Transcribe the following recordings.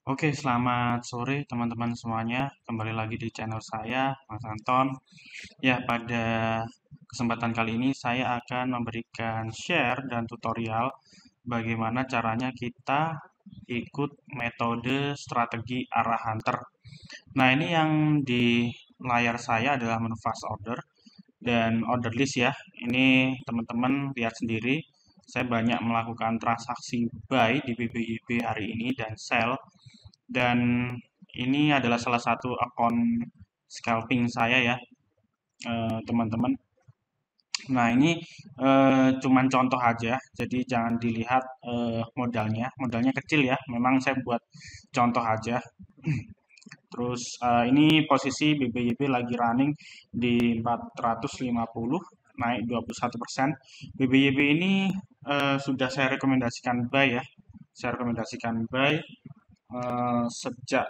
Oke, selamat sore teman-teman semuanya. Kembali lagi di channel saya, Mas Anton. Ya, pada kesempatan kali ini saya akan memberikan share dan tutorial bagaimana caranya kita ikut metode strategi arah hunter. Nah, ini yang di layar saya adalah menu fast order dan order list ya. Ini teman-teman lihat sendiri. Saya banyak melakukan transaksi buy di BBYB hari ini dan sell, dan ini adalah salah satu akun scalping saya ya, teman-teman. Nah, ini cuman contoh aja, jadi jangan dilihat modalnya. Modalnya kecil ya, memang saya buat contoh aja. Terus ini posisi BBYB lagi running di 450, naik 21%. BBYB ini sudah saya rekomendasikan buy ya. Saya rekomendasikan buy sejak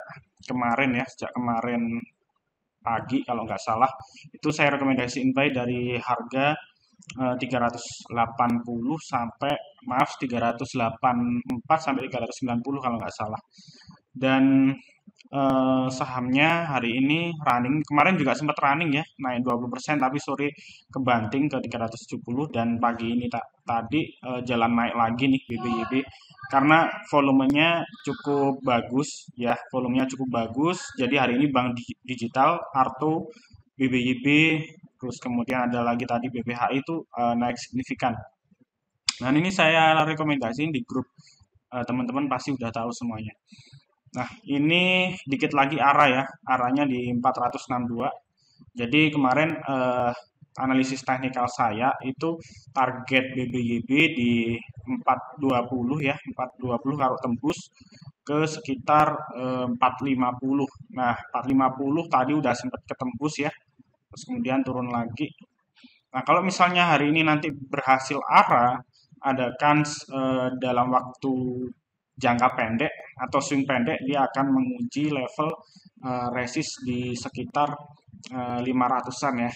kemarin ya, sejak kemarin pagi kalau nggak salah. Itu saya rekomendasiin buy dari harga 380 sampai, maaf, 384 sampai 390 kalau nggak salah. Dan sahamnya hari ini running, kemarin juga sempat running ya, naik 20%, tapi sore kebanting ke 370, dan pagi ini tadi jalan naik lagi nih BBYB karena volumenya cukup bagus ya, volumenya cukup bagus. Jadi hari ini Bank Digital, Arto, BBYB, terus kemudian ada lagi tadi BBHI itu naik signifikan. Nah, ini saya rekomendasiin di grup, teman-teman pasti udah tahu semuanya. Nah, ini dikit lagi arah ya, arahnya di 462. Jadi kemarin analisis teknikal saya itu target BBYB di 420 ya, 420 kalau tembus ke sekitar 450. Nah, 450 tadi udah sempat ketembus ya, terus kemudian turun lagi. Nah, kalau misalnya hari ini nanti berhasil arah, ada kans dalam waktu jangka pendek atau swing pendek dia akan menguji level resist di sekitar 500-an ya.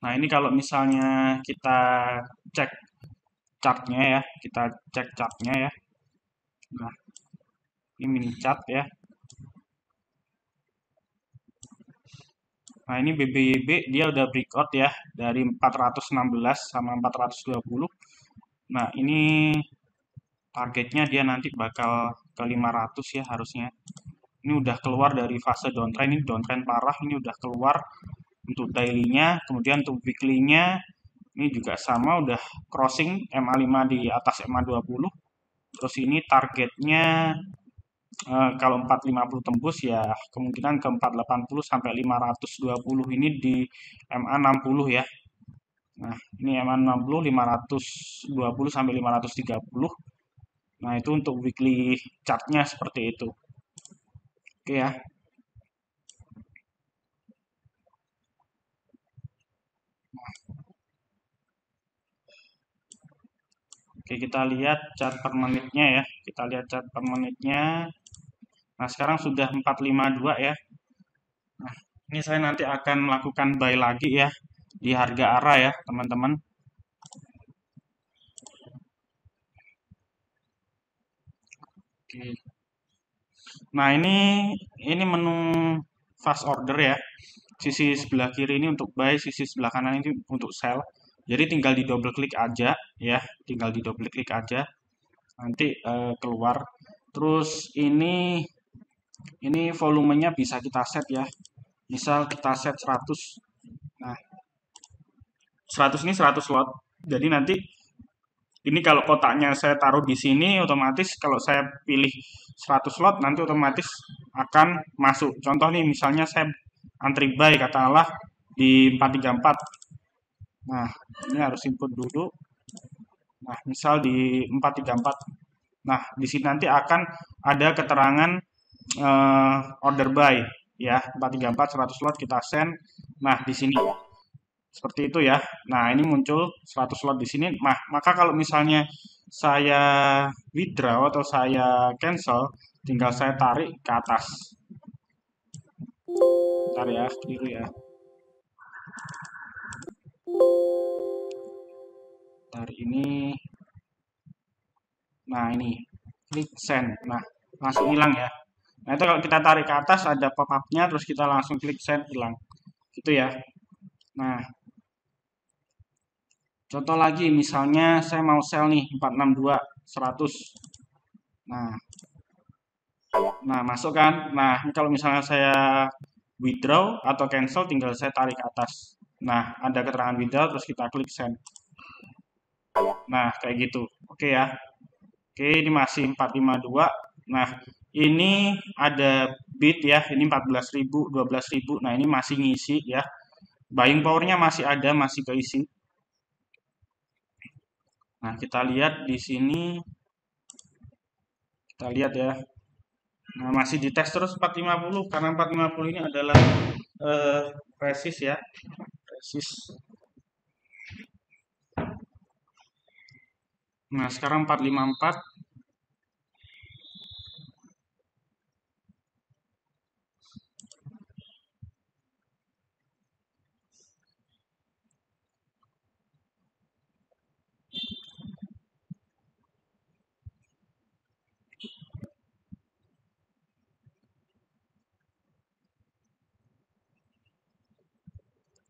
Nah, ini kalau misalnya kita cek chartnya ya, kita cek chartnya ya. Nah, ini mini chart ya. Nah, ini BBYB dia udah breakout ya dari 416 sama 420. Nah, ini targetnya dia nanti bakal ke 500 ya harusnya. Ini udah keluar dari fase downtrend, ini downtrend parah, ini udah keluar untuk daily-nya, kemudian untuk weekly-nya ini juga sama, udah crossing MA5 di atas MA20. Terus ini targetnya kalau 450 tembus ya kemungkinan ke 480 sampai 520, ini di MA60 ya. Nah, ini MA60 520 sampai 530. Nah, itu untuk weekly chartnya seperti itu. Oke ya. Oke, kita lihat chart per menitnya ya. Kita lihat chart per menitnya. Nah, sekarang sudah 452 ya. Nah, ini saya nanti akan melakukan buy lagi ya di harga arah ya, teman-teman. Oke. Nah, ini menu fast order ya. Sisi sebelah kiri ini untuk buy, sisi sebelah kanan ini untuk sell. Jadi tinggal di double klik aja ya, tinggal di double klik aja. Nanti keluar. Terus ini volumenya bisa kita set ya. Misal kita set 100. Nah, 100 ini 100 lot. Jadi nanti ini kalau kotaknya saya taruh di sini, otomatis kalau saya pilih 100 lot nanti otomatis akan masuk. Contoh nih, misalnya saya antri buy katakanlah di 434. Nah, ini harus input dulu. Nah, misal di 434. Nah, di sini nanti akan ada keterangan order buy ya, 434 100 lot kita send. Nah, di sini seperti itu ya. Nah, ini muncul 100 slot di sini. Nah, maka kalau misalnya saya withdraw atau saya cancel, tinggal saya tarik ke atas. Bentar ya, keliru ya. Tarik ini. Nah, ini. klik send. Nah, langsung hilang ya. Nah, itu kalau kita tarik ke atas ada pop-up-nya, terus kita langsung klik send, hilang. Gitu ya. Nah, contoh lagi, misalnya saya mau sell nih, 462, 100. Nah, masuk kan? Nah, kalau misalnya saya withdraw atau cancel, tinggal saya tarik ke atas. Nah, ada keterangan withdraw, terus kita klik send. Nah, kayak gitu. Oke ya. Oke, ini masih 452. Nah, ini ada bid ya, ini 14.000, 12.000. Nah, ini masih ngisi ya. Buying power-nya masih ada, masih keisi. Nah, kita lihat di sini, kita lihat ya. Nah, masih dites terus 450 karena 450 ini adalah resist ya. Resist. Nah, sekarang 454.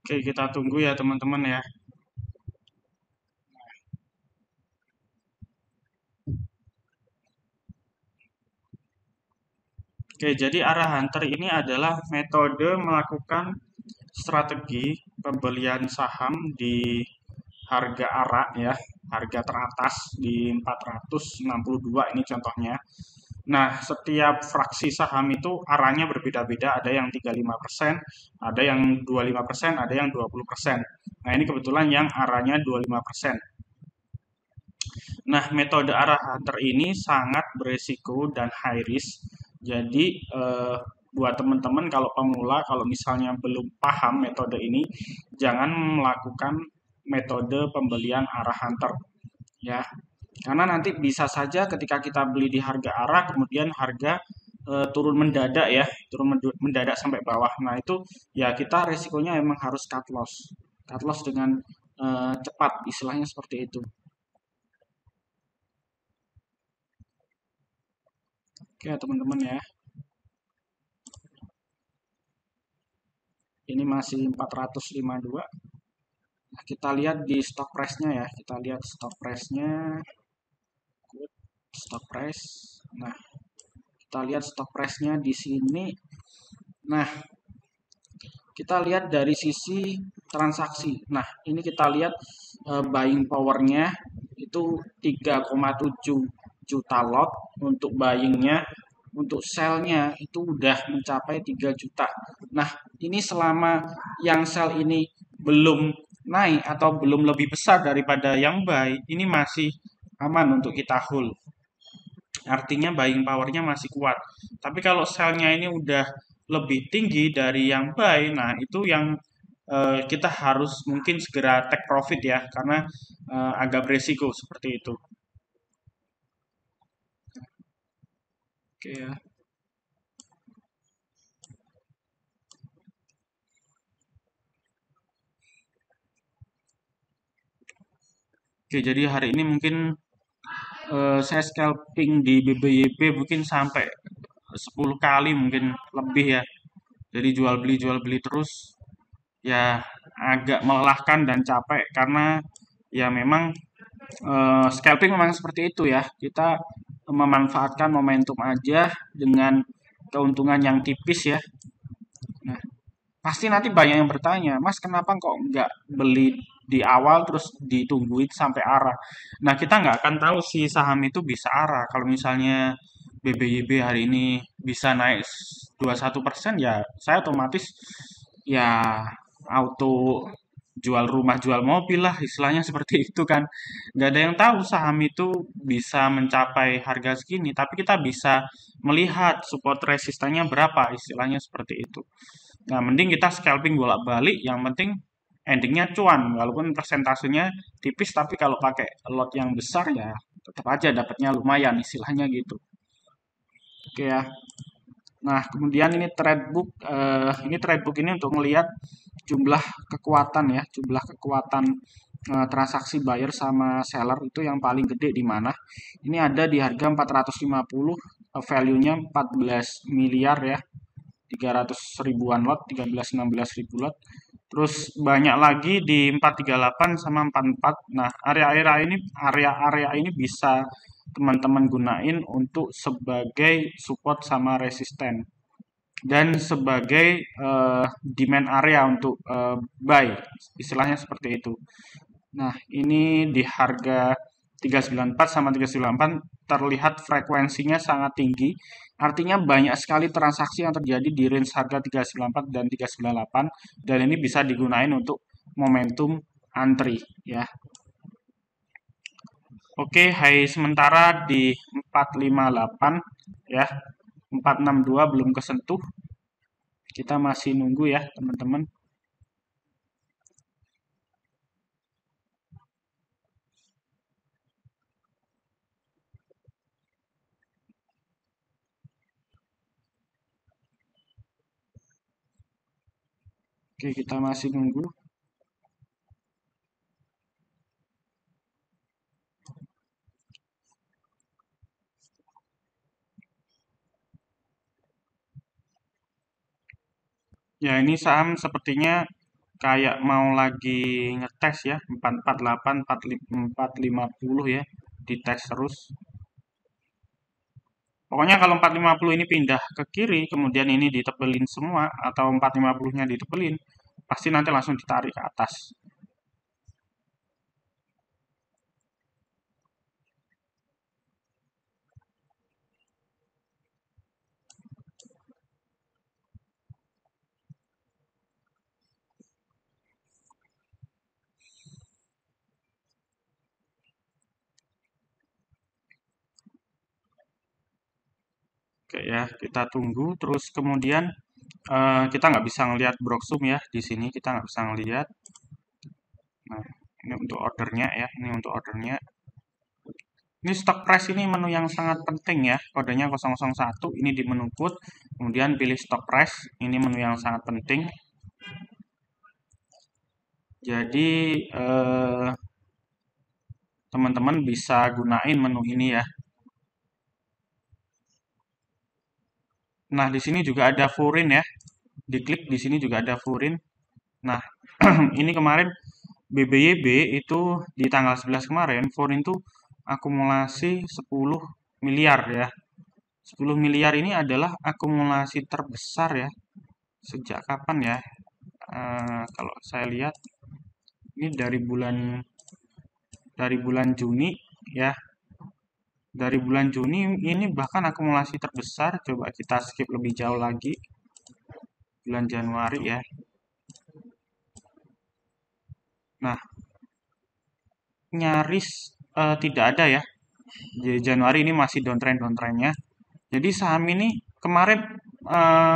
Oke, kita tunggu ya teman-teman ya. Oke, jadi arah hunter ini adalah metode melakukan strategi pembelian saham di harga arah ya, harga teratas di 462 ini contohnya. Nah, setiap fraksi saham itu arahnya berbeda-beda, ada yang 35%, ada yang 25%, ada yang 20%. Nah, ini kebetulan yang arahnya 25%. Nah, metode arah hunter ini sangat beresiko dan high risk. Jadi, buat teman-teman kalau pemula, kalau misalnya belum paham metode ini, jangan melakukan metode pembelian arah hunter. Ya, karena nanti bisa saja ketika kita beli di harga arah, kemudian harga turun mendadak ya, turun mendadak sampai bawah. Nah, itu ya kita resikonya emang harus cut loss. Cut loss dengan cepat, istilahnya seperti itu. Oke, teman-teman ya. Ini masih 452. Nah, kita lihat di stock price-nya ya. Kita lihat stock price-nya. Stock price. Nah, kita lihat stock price-nya di sini. Nah, kita lihat dari sisi transaksi. Nah, ini kita lihat buying power-nya itu 3,7 juta lot untuk buying-nya. Untuk sell-nya itu udah mencapai 3 juta. Nah, ini selama yang sell ini belum naik atau belum lebih besar daripada yang buy, ini masih aman untuk kita hold. Artinya buying power-nya masih kuat. Tapi kalau sell-nya ini udah lebih tinggi dari yang buy, nah itu yang kita harus mungkin segera take profit ya, karena agak beresiko seperti itu. Oke ya. Oke, jadi hari ini mungkin saya scalping di BBYP mungkin sampai 10 kali mungkin lebih ya. Jadi jual beli terus ya agak melelahkan dan capek karena ya memang scalping memang seperti itu ya. Kita memanfaatkan momentum aja dengan keuntungan yang tipis ya. Nah, pasti nanti banyak yang bertanya, Mas kenapa kok nggak beli di awal terus ditungguin sampai arah? Nah, kita nggak akan tahu si saham itu bisa arah. Kalau misalnya BBYB hari ini bisa naik 21%, ya saya otomatis ya auto jual rumah, jual mobil lah, istilahnya seperti itu kan. Nggak ada yang tahu saham itu bisa mencapai harga segini, tapi kita bisa melihat support resistannya berapa, istilahnya seperti itu. Nah, mending kita scalping bolak-balik, yang penting endingnya cuan, walaupun persentasenya tipis, tapi kalau pakai lot yang besar ya tetap aja dapatnya lumayan, istilahnya gitu. Oke ya. Nah, kemudian ini trade book ini untuk melihat jumlah kekuatan ya, jumlah kekuatan transaksi buyer sama seller itu yang paling gede di mana? Ini ada di harga 450, value-nya 14 miliar ya. 300 ribuan lot, 13-16 ribu lot. Terus banyak lagi di 438 sama 44. Nah, area-area ini bisa teman-teman gunain untuk sebagai support sama resisten dan sebagai demand area untuk buy. Istilahnya seperti itu. Nah, ini di harga 394 sama 398 terlihat frekuensinya sangat tinggi. Artinya banyak sekali transaksi yang terjadi di range harga 394 dan 398 dan ini bisa digunakan untuk momentum antri ya. Oke, high sementara di 458 ya. 462 belum kesentuh. Kita masih nunggu ya, teman-teman. Oke, kita masih nunggu. Ya, ini saham sepertinya kayak mau lagi ngetes ya, 448, 450 ya, dites terus. Pokoknya kalau 450 ini pindah ke kiri, kemudian ini ditebelin semua, atau 450-nya ditebelin, pasti nanti langsung ditarik ke atas. Oke ya, kita tunggu. Terus kemudian kita nggak bisa ngelihat Broksum ya di sini, kita nggak bisa ngelihat. Nah, ini untuk ordernya ya, ini untuk ordernya. Ini stock price ini menu yang sangat penting ya, kodenya 001, ini di menu put, kemudian pilih stock price, ini menu yang sangat penting. Jadi teman-teman bisa gunain menu ini ya. Nah, di sini juga ada Furin ya. Diklik di sini juga ada Furin. Nah, ini kemarin BBYB itu di tanggal 11 kemarin, Furin itu akumulasi 10 miliar ya. 10 miliar ini adalah akumulasi terbesar ya. Sejak kapan ya? Kalau saya lihat ini dari bulan Juni ya. Dari bulan Juni ini bahkan akumulasi terbesar. Coba kita skip lebih jauh lagi. Bulan Januari ya. Nah, nyaris tidak ada ya. Di Januari ini masih downtrend-downtrendnya. Jadi saham ini kemarin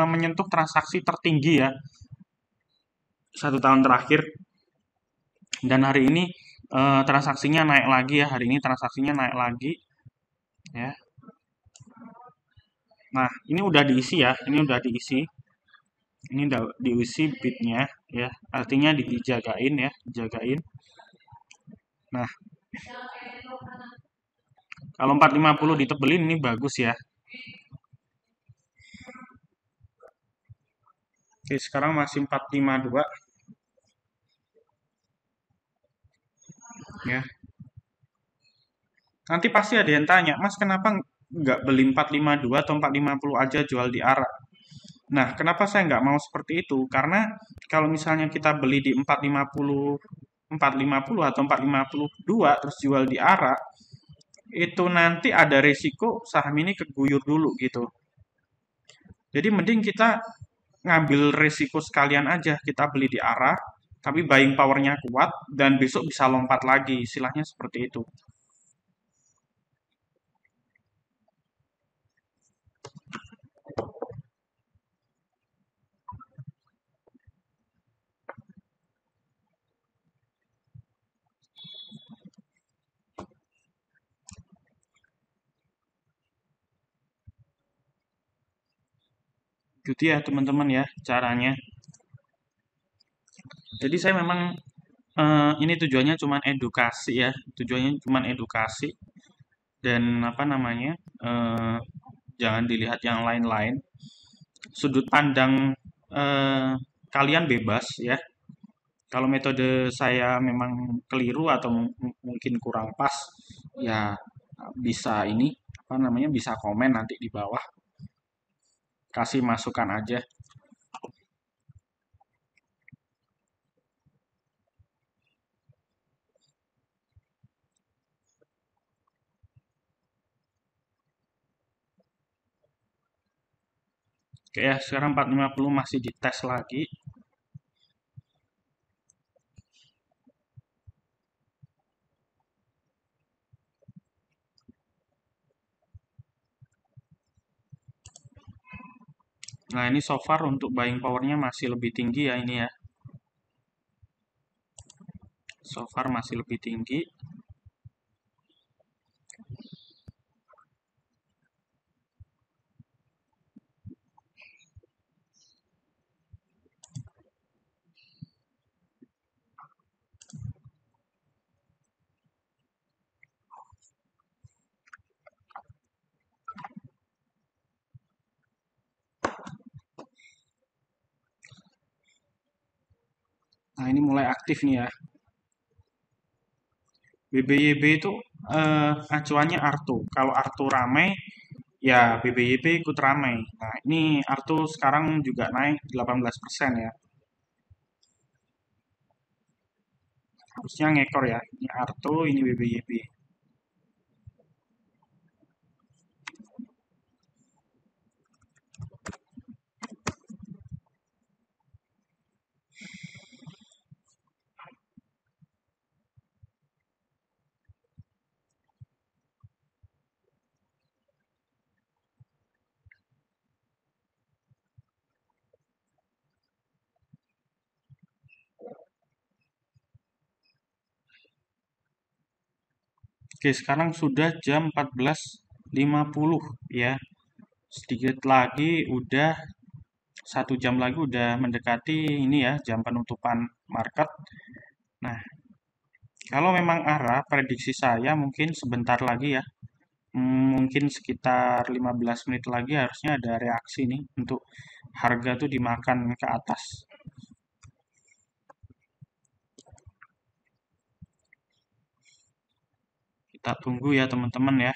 menyentuh transaksi tertinggi ya 1 tahun terakhir. Dan hari ini transaksinya naik lagi ya. Hari ini transaksinya naik lagi ya. Nah, ini udah diisi ya. Ini udah diisi. Ini udah diisi bitnya ya. Artinya dijagain ya, dijagain. Nah, kalau 450 ditebelin ini bagus ya. Oke, sekarang masih 452 ya. Nanti pasti ada yang tanya, Mas kenapa nggak beli 452 atau 450 aja jual di ARA? Nah, kenapa saya nggak mau seperti itu? Karena kalau misalnya kita beli di 450 atau 452 terus jual di ARA, itu nanti ada resiko saham ini keguyur dulu gitu. Jadi mending kita ngambil resiko sekalian aja, kita beli di ARA, tapi buying powernya kuat dan besok bisa lompat lagi, istilahnya seperti itu. Gitu ya teman-teman ya caranya. Jadi saya memang Ini tujuannya cuman edukasi ya, tujuannya cuman edukasi dan apa namanya, eee, jangan dilihat yang lain-lain. Sudut pandang, eee, kalian bebas ya. Kalau metode saya memang keliru atau mungkin kurang pas, ya bisa ini, apa namanya, bisa komen nanti di bawah, kasih masukan aja. Oke ya, sekarang 450 masih dites lagi. Nah, ini so far untuk buying powernya masih lebih tinggi ya ini ya. So far masih lebih tinggi. Nah, ini mulai aktif nih ya. BBYB itu acuannya Arto. Kalau Arto ramai, ya BBYB ikut ramai. Nah, ini Arto sekarang juga naik 18% ya. Harusnya ngekor ya. Ini Arto, ini BBYB. Oke, sekarang sudah jam 14.50 ya. Sedikit lagi udah 1 jam lagi udah mendekati ini ya jam penutupan market. Nah, kalau memang arah prediksi saya mungkin sebentar lagi ya. Mungkin sekitar 15 menit lagi harusnya ada reaksi nih untuk harga tuh dimakan ke atas. Kita tunggu ya teman-teman ya.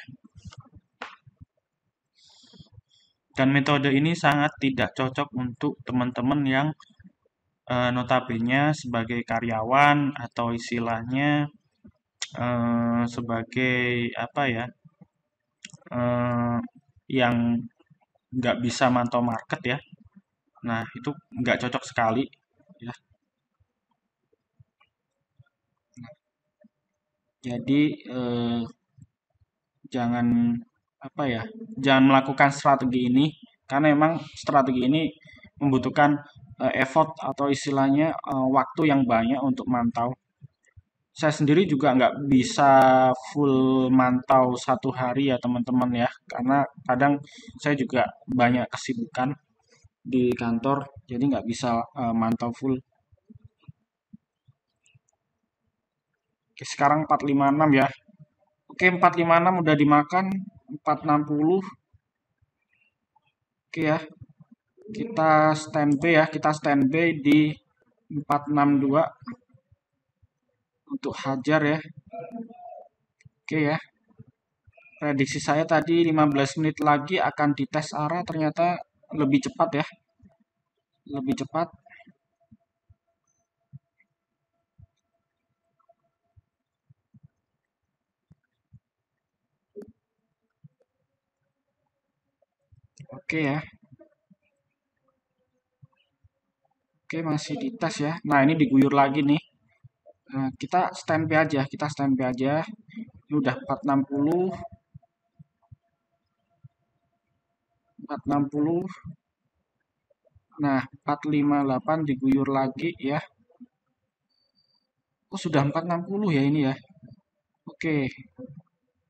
Dan metode ini sangat tidak cocok untuk teman-teman yang notabene sebagai karyawan atau istilahnya sebagai apa ya, eh, yang nggak bisa mantau market ya. Nah, itu nggak cocok sekali ya. Jadi jangan apa ya, jangan melakukan strategi ini karena memang strategi ini membutuhkan effort atau istilahnya waktu yang banyak untuk mantau. Saya sendiri juga nggak bisa full mantau 1 hari ya teman-teman ya, karena kadang saya juga banyak kesibukan di kantor, jadi nggak bisa mantau full. Oke, sekarang 456 ya. Oke, 456 udah dimakan, 460. Oke ya, kita standby ya, kita standby di 462 untuk hajar ya. Oke ya, prediksi saya tadi 15 menit lagi akan dites arah, ternyata lebih cepat ya, lebih cepat. Oke ya, oke masih dites ya. Nah ini diguyur lagi nih. Nah, kita standby aja, kita standby aja. Ini udah 460, 460. Nah, 458 diguyur lagi ya. Oh, sudah 460 ya ini ya. Oke.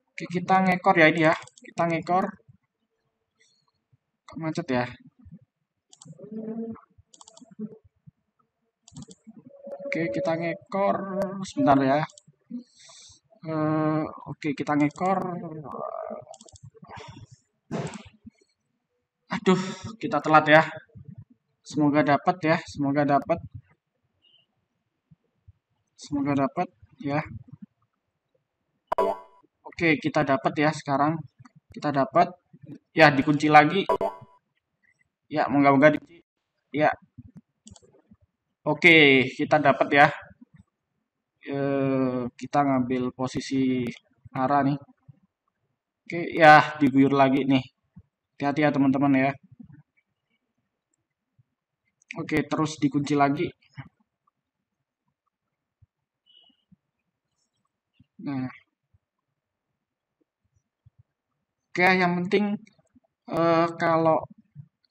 Oke, kita ngekor ya ini ya. Kita ngekor. Kok macet ya? Oke, kita ngekor sebentar ya. Oke, kita ngekor. Aduh, kita telat ya. Semoga dapat ya, semoga dapat. Semoga dapat ya. Oke, kita dapat ya sekarang. Kita dapat. Ya, dikunci lagi. Ya, moga-moga dikunci. Ya. Oke, kita dapat ya. Kita ngambil posisi arah nih. Oke, ya diguyur lagi nih. Hati-hati ya teman-teman ya. Oke, terus dikunci lagi. Nah, oke, yang penting kalau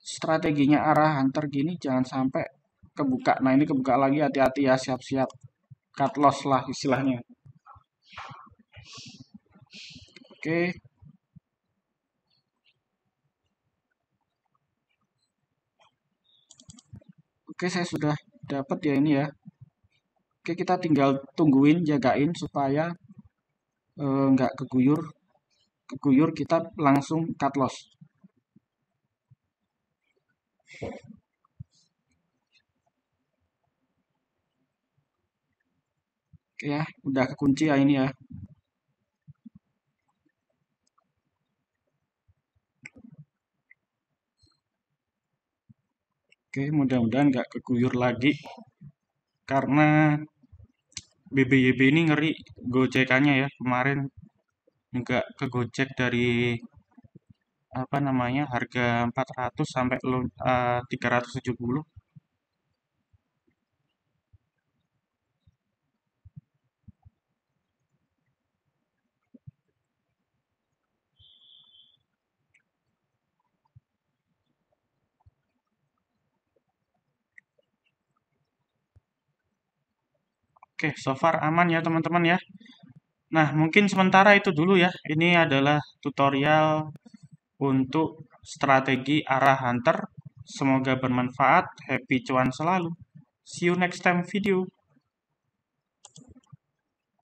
strateginya arah hunter gini jangan sampai kebuka. Nah, ini kebuka lagi, hati-hati ya, siap-siap cut loss lah istilahnya. Oke. Oke, saya sudah dapat ya ini ya. Oke, kita tinggal tungguin, jagain supaya nggak keguyur. Keguyur kita langsung cut loss. Oke ya, udah kekunci ya ini ya. Oke, mudah-mudahan nggak keguyur lagi. Karena BBYB ini ngeri gocekannya ya. Kemarin nggak kegocek dari apa namanya harga 400 sampai 370. Oke, so far aman ya teman-teman ya. Nah, mungkin sementara itu dulu ya. Ini adalah tutorial untuk strategi arah hunter. Semoga bermanfaat. Happy cuan selalu. See you next time video.